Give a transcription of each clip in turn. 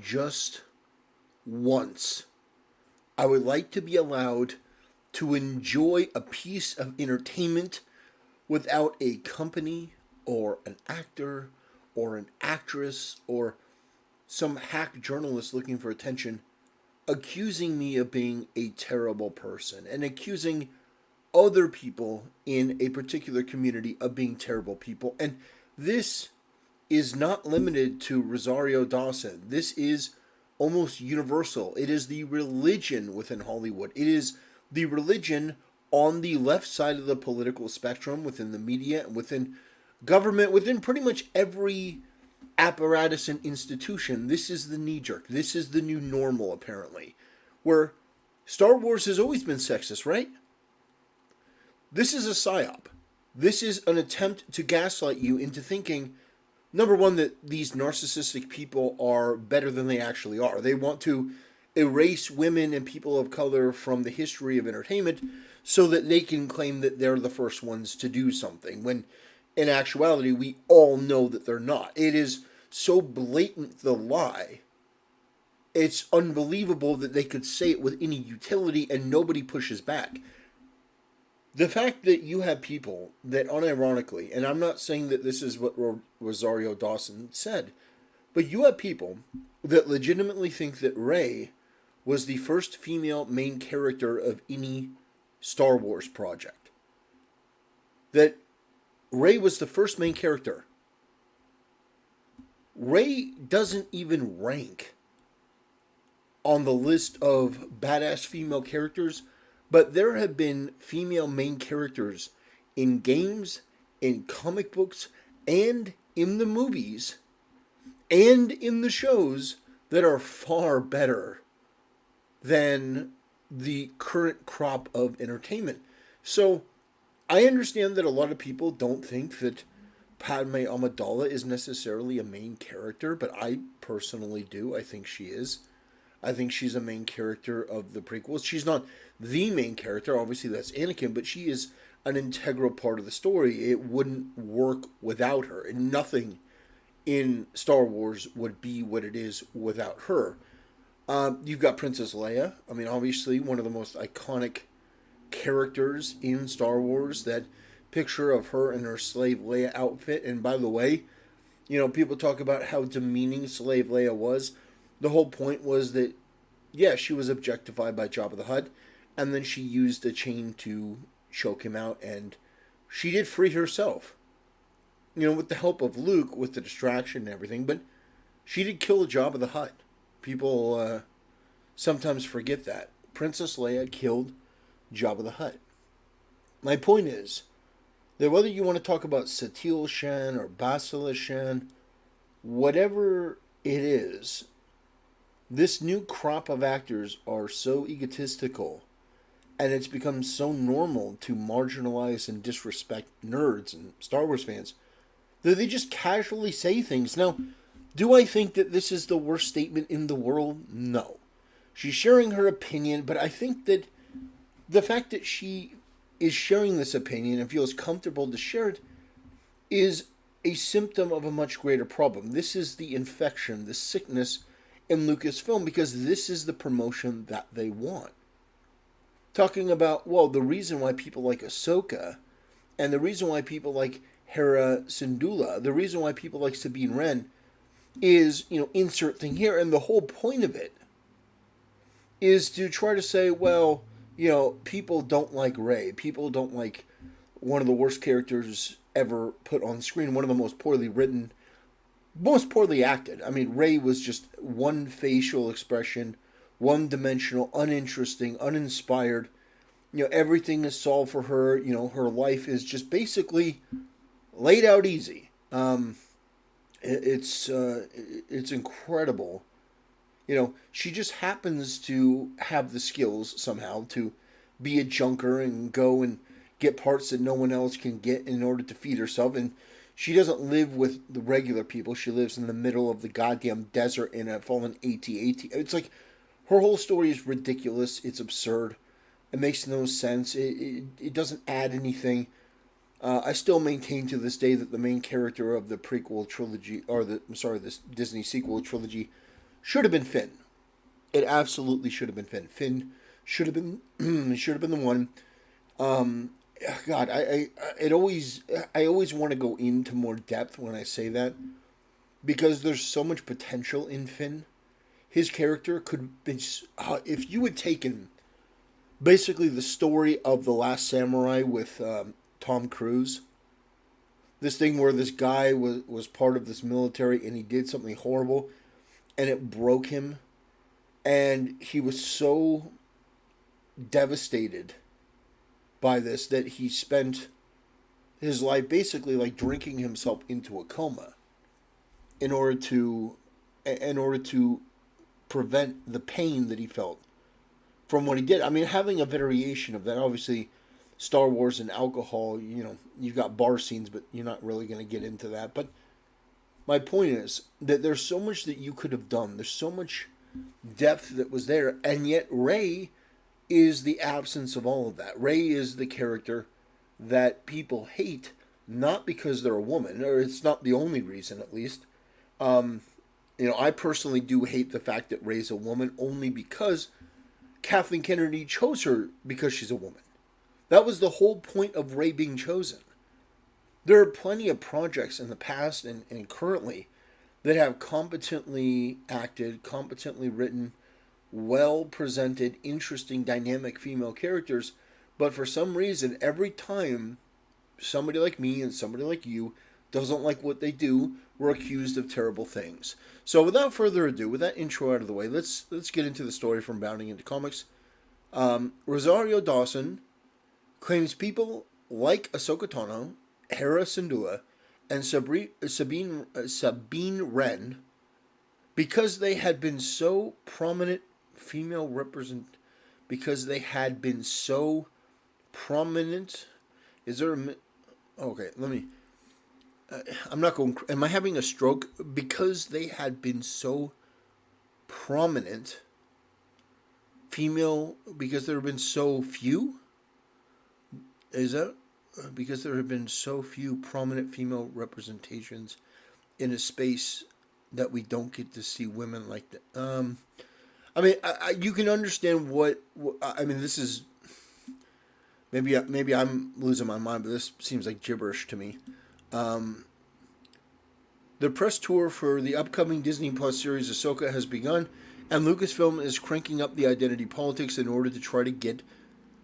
just once, I would like to be allowed to enjoy a piece of entertainment without a company or an actor or an actress or some hack journalist looking for attention accusing me of being a terrible person and accusing other people in a particular community of being terrible people. And this is not limited to Rosario Dawson. This is almost universal. It is the religion within Hollywood. It is the religion on the left side of the political spectrum, within the media and within government, within pretty much every apparatus and institution. This is the knee jerk. This is the new normal, apparently. Where Star Wars has always been sexist, right? This is a psyop. This is an attempt to gaslight you into thinking, number one, that these narcissistic people are better than they actually are. They want to erase women and people of color from the history of entertainment so that they can claim that they're the first ones to do something, when in actuality, we all know that they're not. It is so blatant, the lie. It's unbelievable that they could say it with any utility and nobody pushes back. The fact that you have people that unironically, and I'm not saying that this is what Rosario Dawson said, but you have people that legitimately think that Rey was the first female main character of any Star Wars project. That Rey was the first main character. Rey doesn't even rank on the list of badass female characters, but there have been female main characters in games, in comic books, and in the movies, and in the shows that are far better than the current crop of entertainment. So, I understand that a lot of people don't think that Padme Amidala is necessarily a main character, but I personally do. I think she is. I think she's a main character of the prequels. She's not the main character, obviously that's Anakin, but she is an integral part of the story. It wouldn't work without her, and nothing in Star Wars would be what it is without her. You've got Princess Leia. I mean, obviously one of the most iconic characters in Star Wars. That picture of her in her slave Leia outfit. And by the way, people talk about how demeaning slave Leia was. The whole point was that, yeah, she was objectified by Jabba the Hutt, and then she used a chain to choke him out, and she did free herself. With the help of Luke, with the distraction and everything, but she did kill Jabba the Hutt. People sometimes forget that. Princess Leia killed Jabba the Hutt. My point is that whether you want to talk about Satil Shan or Basila Shan, whatever it is, this new crop of actors are so egotistical, and it's become so normal to marginalize and disrespect nerds and Star Wars fans that they just casually say things. Now, do I think that this is the worst statement in the world? No. She's sharing her opinion, but I think that the fact that she is sharing this opinion and feels comfortable to share it is a symptom of a much greater problem. This is the infection, the sickness in Lucasfilm, because this is the promotion that they want. Talking about, well, the reason why people like Ahsoka, and the reason why people like Hera Syndulla, the reason why people like Sabine Wren is, insert thing here, and the whole point of it is to try to say, well, people don't like Rey. People don't like one of the worst characters ever put on screen, one of the most poorly written, most poorly acted. I mean, Rey was just one facial expression, one-dimensional, uninteresting, uninspired. Everything is solved for her. Her life is just basically laid out easy. It's incredible. She just happens to have the skills somehow to be a junker and go and get parts that no one else can get in order to feed herself. And she doesn't live with the regular people. She lives in the middle of the goddamn desert in a fallen AT-AT. It's like, her whole story is ridiculous. It's absurd. It makes no sense. It doesn't add anything. I still maintain to this day that the main character of the prequel trilogy, or this Disney sequel trilogy, should have been Finn. It absolutely should have been Finn. Finn should have been should have been the one. Um, God, I always want to go into more depth when I say that because there's so much potential in Finn. His character could be if you had taken basically the story of the Last Samurai with Tom Cruise. This thing where this guy was part of this military and he did something horrible and it broke him and he was so devastated by this that he spent his life basically like drinking himself into a coma in order to prevent the pain that he felt from what he did. I mean, having a variation of that, obviously, Star Wars and alcohol, you've got bar scenes, but you're not really going to get into that. But my point is that there's so much that you could have done. There's so much depth that was there, and yet Rey is the absence of all of that. Rey is the character that people hate, not because they're a woman, or it's not the only reason, at least. Um, I personally do hate the fact that Rey's a woman only because Kathleen Kennedy chose her because she's a woman. That was the whole point of Rey being chosen. There are plenty of projects in the past and currently that have competently acted, competently written, well presented, interesting, dynamic female characters, but for some reason, every time somebody like me and somebody like you doesn't like what they do, we're accused of terrible things. So without further ado, with that intro out of the way, let's get into the story from Bounding into Comics. Rosario Dawson claims people like Ahsoka Tano, Hera Syndulla, and Sabine Wren, because they had been so prominent female represent, because they had been so prominent. Is there a okay? Let me. I'm not going. Am I having a stroke? Because they had been so prominent female. Because there have been so few. Is that because there have been so few prominent female representations in a space that we don't get to see women like that? I mean, you can understand what I mean. This is maybe I'm losing my mind, but this seems like gibberish to me. Um, the press tour for the upcoming Disney Plus series Ahsoka has begun, and Lucasfilm is cranking up the identity politics in order to try to get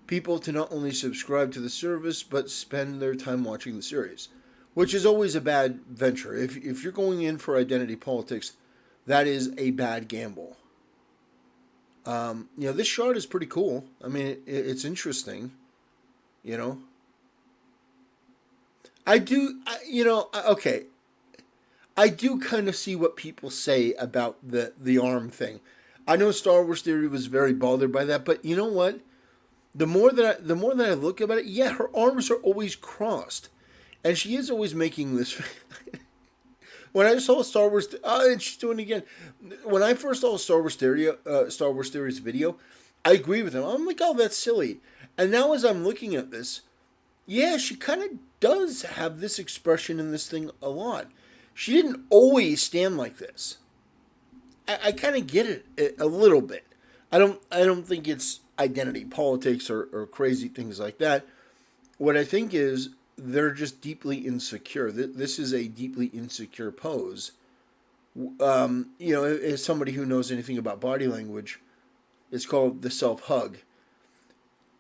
people to not only subscribe to the service but spend their time watching the series, which is always a bad venture. If you're going in for identity politics, that is a bad gamble. This shot is pretty cool. I mean, it's interesting. You know, I do. Okay. I do kind of see what people say about the arm thing. I know Star Wars Theory was very bothered by that, but you know what? The more that I look about it, yeah, her arms are always crossed, and she is always making this. When I saw Star Wars, and she's doing it again. When I first saw Star Wars Theory's video, I agree with him. I'm like, oh, that's silly. And now as I'm looking at this, yeah, she kind of does have this expression in this thing a lot. She didn't always stand like this. I kind of get it a little bit. I don't think it's identity politics or crazy things like that. What I think is they're just deeply insecure. This is a deeply insecure pose. As somebody who knows anything about body language, it's called the self hug.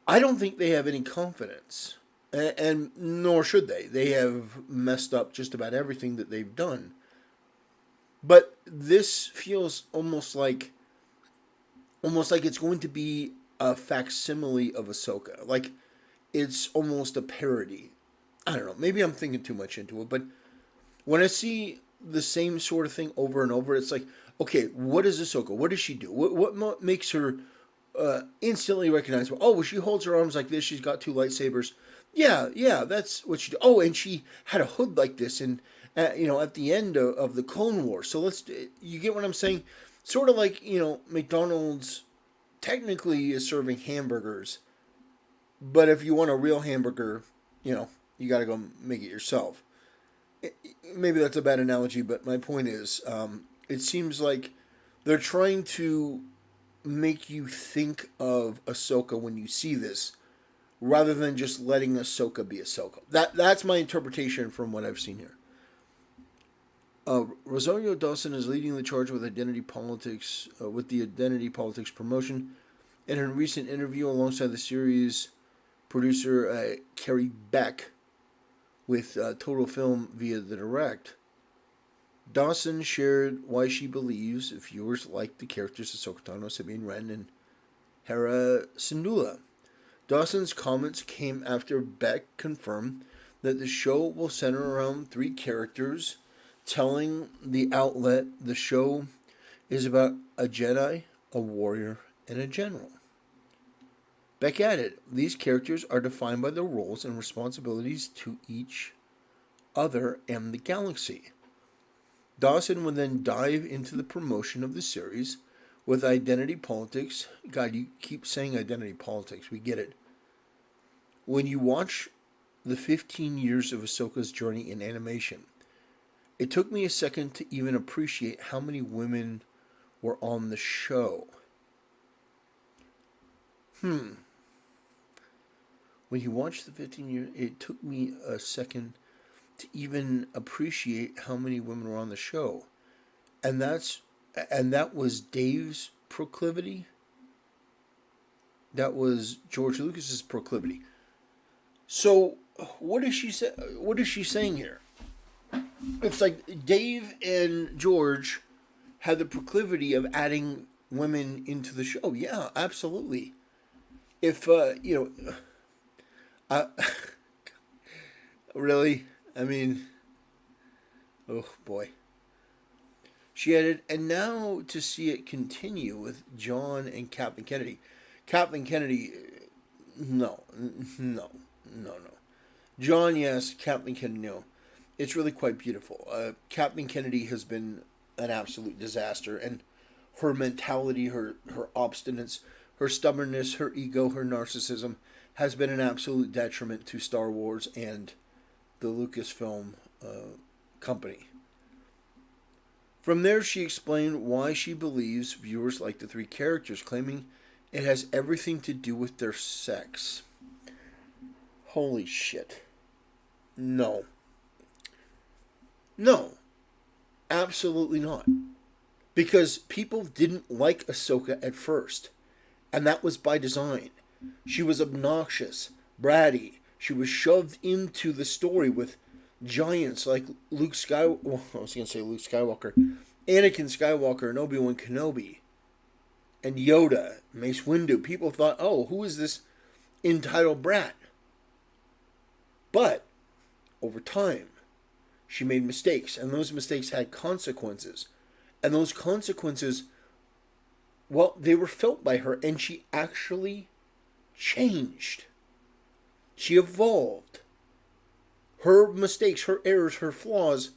I don't think they have any confidence, and nor should they. They have messed up just about everything that they've done. But this feels almost like it's going to be a facsimile of Ahsoka. Like it's almost a parody. I don't know. Maybe I'm thinking too much into it, but when I see the same sort of thing over and over, it's like, okay, what is Ahsoka? What does she do? What makes her instantly recognizable? Oh, well, she holds her arms like this. She's got two lightsabers. Yeah, that's what she do. Oh, and she had a hood like this, and at the end of the Clone Wars. So you get what I'm saying? Sort of like McDonald's technically is serving hamburgers, but if you want a real hamburger, you know you got to go make it yourself. Maybe that's a bad analogy, but my point is, it seems like they're trying to make you think of Ahsoka when you see this, rather than just letting Ahsoka be Ahsoka. That's my interpretation from what I've seen here. Rosario Dawson is leading the charge with identity politics, with the identity politics promotion. In her recent interview alongside the series producer Carrie Beck with Total Film via The Direct, Dawson shared why she believes viewers like the characters Ahsoka Tano, Sabine Wren, and Hera Syndulla. Dawson's comments came after Beck confirmed that the show will center around three characters, telling the outlet the show is about a Jedi, a warrior, and a general. Beck added, these characters are defined by their roles and responsibilities to each other and the galaxy. Dawson would then dive into the promotion of the series with identity politics. God, you keep saying identity politics. We get it. When you watch the 15 years of Ahsoka's journey in animation, it took me a second to even appreciate how many women were on the show. When you watch the 15 years, it took me a second to even appreciate how many women were on the show. And that was Dave's proclivity. That was George Lucas's proclivity. So what is she say? What is she saying here? It's like Dave and George had the proclivity of adding women into the show. Yeah, absolutely. If really, I mean, oh boy. She added, and now to see it continue with John and Captain Kennedy. Captain Kennedy, no. John, yes. Captain Kennedy, no. It's really quite beautiful. Captain Kennedy has been an absolute disaster, and her mentality, her obstinance, her stubbornness, her ego, her narcissism has been an absolute detriment to Star Wars and the Lucasfilm company. From there, she explained why she believes viewers like the three characters, claiming it has everything to do with their sex. Holy shit. No. No. Absolutely not. Because people didn't like Ahsoka at first. And that was by design. She was obnoxious, bratty. She was shoved into the story with giants like Luke Skywalker. Well, I was going to say Luke Skywalker. Anakin Skywalker and Obi-Wan Kenobi. And Yoda, Mace Windu. People thought, oh, who is this entitled brat? But, over time, she made mistakes. And those mistakes had consequences. And those consequences, well, they were felt by her. And she actually changed. She evolved. Her mistakes, her errors, her flaws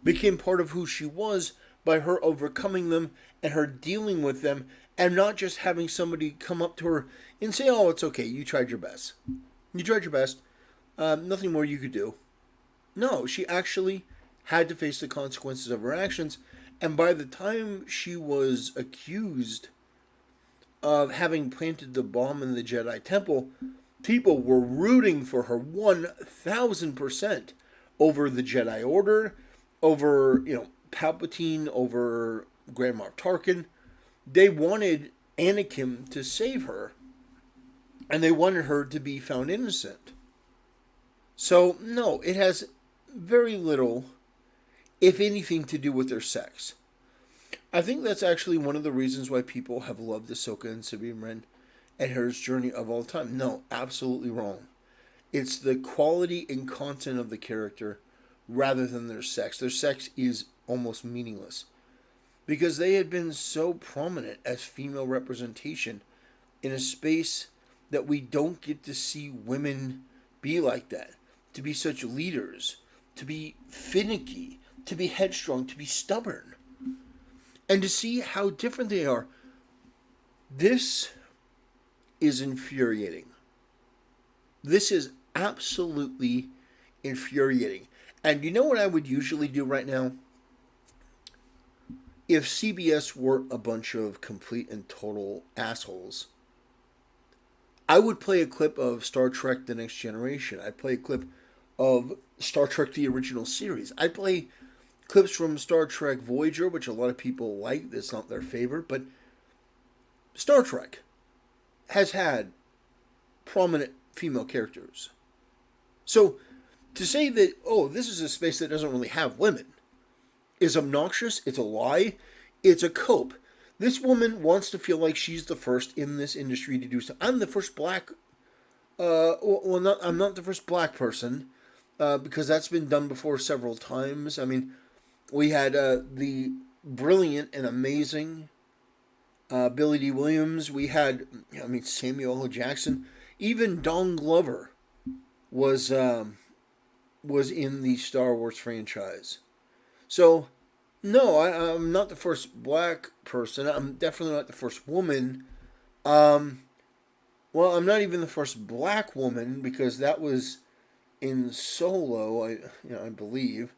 became part of who she was by her overcoming them and her dealing with them, and not just having somebody come up to her and say, oh, it's okay, you tried your best. You tried your best. Nothing more you could do. No, she actually had to face the consequences of her actions, and by the time she was accused of having planted the bomb in the Jedi Temple, people were rooting for her 1,000% over the Jedi Order, over, Palpatine, over Grand Moff Tarkin. They wanted Anakin to save her, and they wanted her to be found innocent. So, no, it has very little, if anything, to do with their sex. I think that's actually one of the reasons why people have loved Ahsoka and Sabine Wren and her journey of all time. No, absolutely wrong. It's the quality and content of the character rather than their sex. Their sex is almost meaningless because they had been so prominent as female representation in a space that we don't get to see women be like that, to be such leaders, to be finicky, to be headstrong, to be stubborn, and to see how different they are. This is infuriating. This is absolutely infuriating. And you know what I would usually do right now? If CBS weren't a bunch of complete and total assholes, I would play a clip of Star Trek The Next Generation. I'd play a clip of Star Trek The Original Series. I'd play clips from Star Trek Voyager, which a lot of people like. That's not their favorite, but Star Trek has had prominent female characters. So to say that, oh, this is a space that doesn't really have women is obnoxious. It's a lie. It's a cope. This woman wants to feel like she's the first in this industry to do so. I'm the first black. I'm not the first black person, because that's been done before several times. I mean, we had the brilliant and amazing Billy D. Williams. We had, Samuel L. Jackson. Even Don Glover was in the Star Wars franchise. So, no, I'm not the first black person. I'm definitely not the first woman. Um, well, I'm not even the first black woman because that was in Solo, I believe.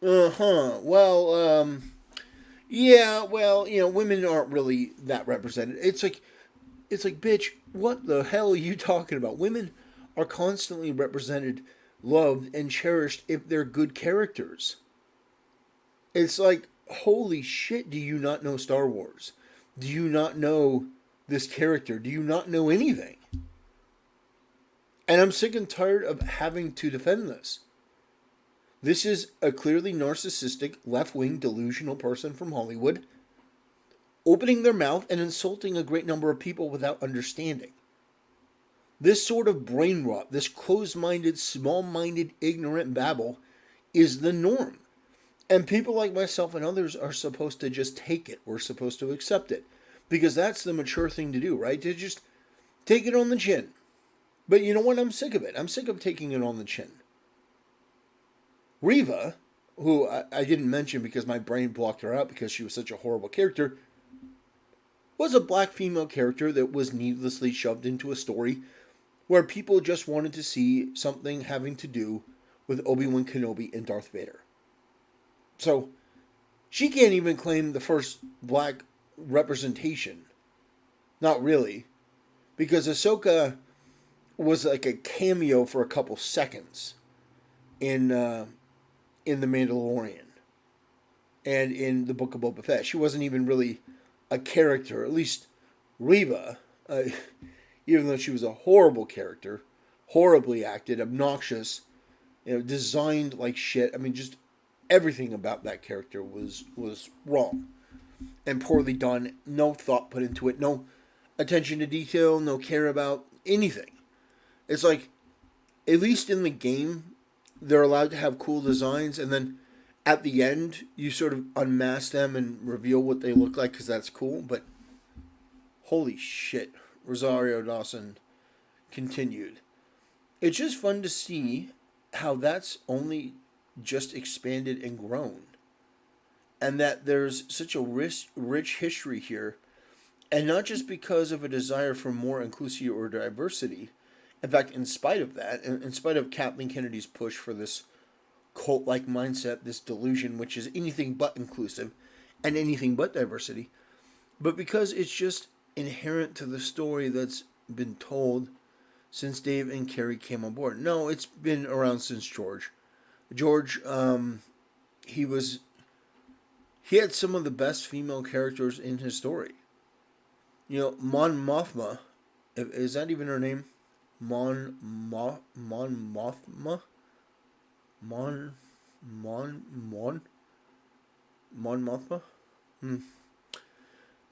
Uh huh. Well, yeah. Well, women aren't really that represented. It's like, bitch, what the hell are you talking about? Women are constantly represented, loved, and cherished if they're good characters. It's like, holy shit, do you not know Star Wars? Do you not know this character? Do you not know anything? And I'm sick and tired of having to defend this. This is a clearly narcissistic, left wing, delusional person from Hollywood opening their mouth and insulting a great number of people without understanding. This sort of brain rot, this closed minded, small minded, ignorant babble is the norm. And people like myself and others are supposed to just take it. We're supposed to accept it. Because that's the mature thing to do, right? To just take it on the chin. But you know what? I'm sick of it. I'm sick of taking it on the chin. Reva, who I didn't mention because my brain blocked her out because she was such a horrible character, was a black female character that was needlessly shoved into a story where people just wanted to see something having to do with Obi-Wan Kenobi and Darth Vader. So, she can't even claim the first black representation. Not really. Because Ahsoka was like a cameo for a couple seconds in The Mandalorian and in the Book of Boba Fett. She wasn't even really a character. At least Reva, even though she was a horrible character, horribly acted, obnoxious, designed like shit. I mean, just everything about that character was wrong and poorly done. No thought put into it. No attention to detail. No care about anything. It's like, at least in the game, they're allowed to have cool designs, and then at the end, you sort of unmask them and reveal what they look like because that's cool. But holy shit, Rosario Dawson continued. It's just fun to see how that's only just expanded and grown. And that there's such a rich history here. And not just because of a desire for more inclusivity or diversity. In fact, in spite of that, in spite of Kathleen Kennedy's push for this cult-like mindset, this delusion, which is anything but inclusive and anything but diversity, but because it's just inherent to the story that's been told since Dave and Carrie came on board. No, it's been around since George. George, he had some of the best female characters in his story. Mon Mothma, is that even her name? Mon Mothma? Mon Mothma?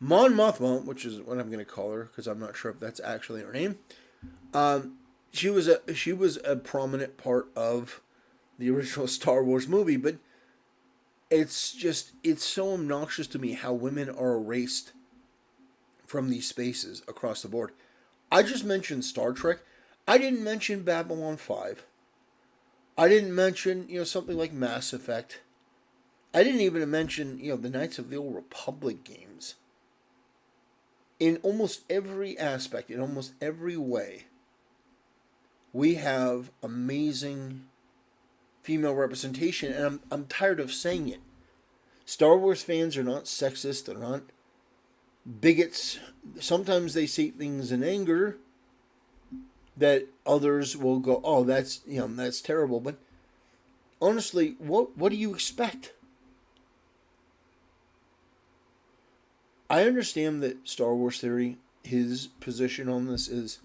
Mon Mothma, which is what I'm going to call her because I'm not sure if that's actually her name. She was a prominent part of the original Star Wars movie, but it's so obnoxious to me how women are erased from these spaces across the board. I just mentioned Star Trek. I didn't mention Babylon 5. I didn't mention, something like Mass Effect. I didn't even mention, the Knights of the Old Republic games. In almost every aspect, in almost every way, we have amazing female representation, and I'm tired of saying it. Star Wars fans are not sexist, they're not bigots. Sometimes they say things in anger that others will go, "Oh, that's terrible." But honestly, what do you expect? I understand that Star Wars Theory, his position on this is,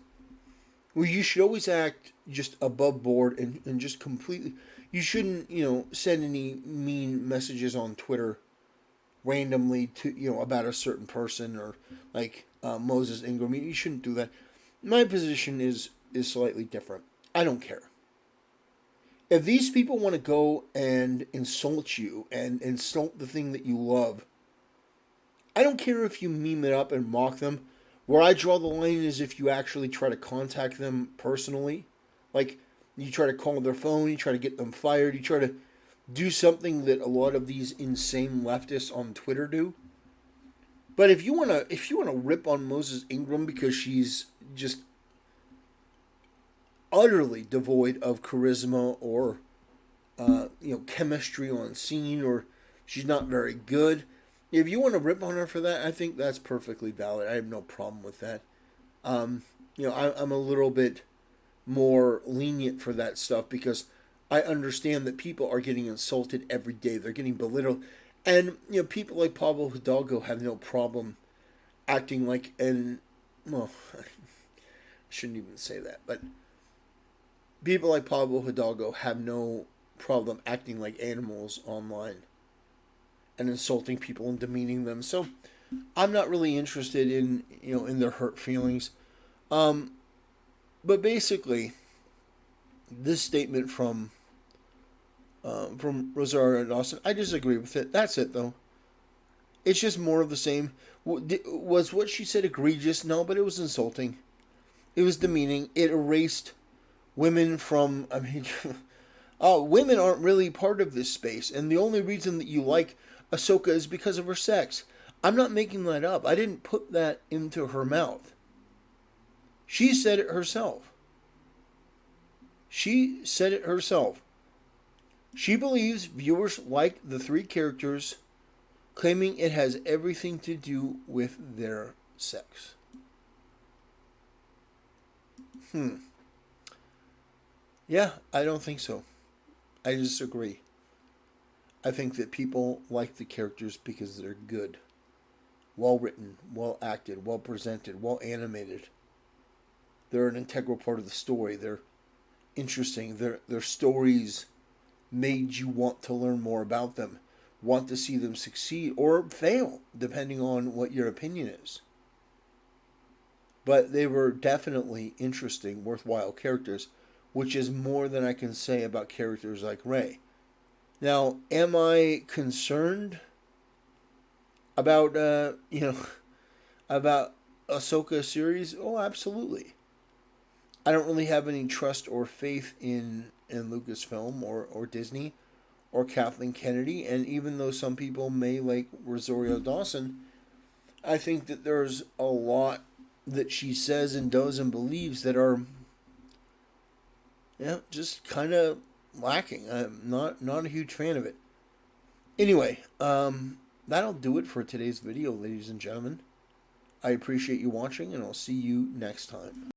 well, you should always act just above board and just completely. You shouldn't, send any mean messages on Twitter randomly to, about a certain person or like Moses Ingram. You shouldn't do that. My position is slightly different. I don't care. If these people want to go and insult you and insult the thing that you love, I don't care if you meme it up and mock them. Where I draw the line is if you actually try to contact them personally. Like, you try to call their phone, you try to get them fired, you try to do something that a lot of these insane leftists on Twitter do. But if you wanna rip on Moses Ingram because she's just utterly devoid of charisma or chemistry on scene, or she's not very good. If you want to rip on her for that, I think that's perfectly valid. I have no problem with that. I'm a little bit more lenient for that stuff because I understand that people are getting insulted every day. They're getting belittled. And, people like Pablo Hidalgo have no problem acting like well, I shouldn't even say that, but people like Pablo Hidalgo have no problem acting like animals online and insulting people and demeaning them. So I'm not really interested in their hurt feelings. But basically, this statement from Rosario and Dawson, I disagree with it. That's it, though. It's just more of the same. Was what she said egregious? No, but it was insulting. It was demeaning. It erased women from. I mean, women aren't really part of this space, and the only reason that you like Ahsoka is because of her sex. I'm not making that up. I didn't put that into her mouth. She said it herself. She said it herself. She believes viewers like the three characters, claiming it has everything to do with their sex. Yeah, I don't think so. I disagree. I think that people like the characters because they're good. Well written, well acted, well presented, well animated. They're an integral part of the story. They're interesting. Their stories made you want to learn more about them, want to see them succeed or fail, depending on what your opinion is. But they were definitely interesting, worthwhile characters, which is more than I can say about characters like Rey. Now, am I concerned about about Ahsoka series? Oh, absolutely. I don't really have any trust or faith in Lucasfilm or Disney or Kathleen Kennedy, and even though some people may like Rosario Dawson, I think that there's a lot that she says and does and believes that are just kind of lacking. I'm not a huge fan of it. Anyway, that'll do it for today's video, ladies and gentlemen. I appreciate you watching, and I'll see you next time.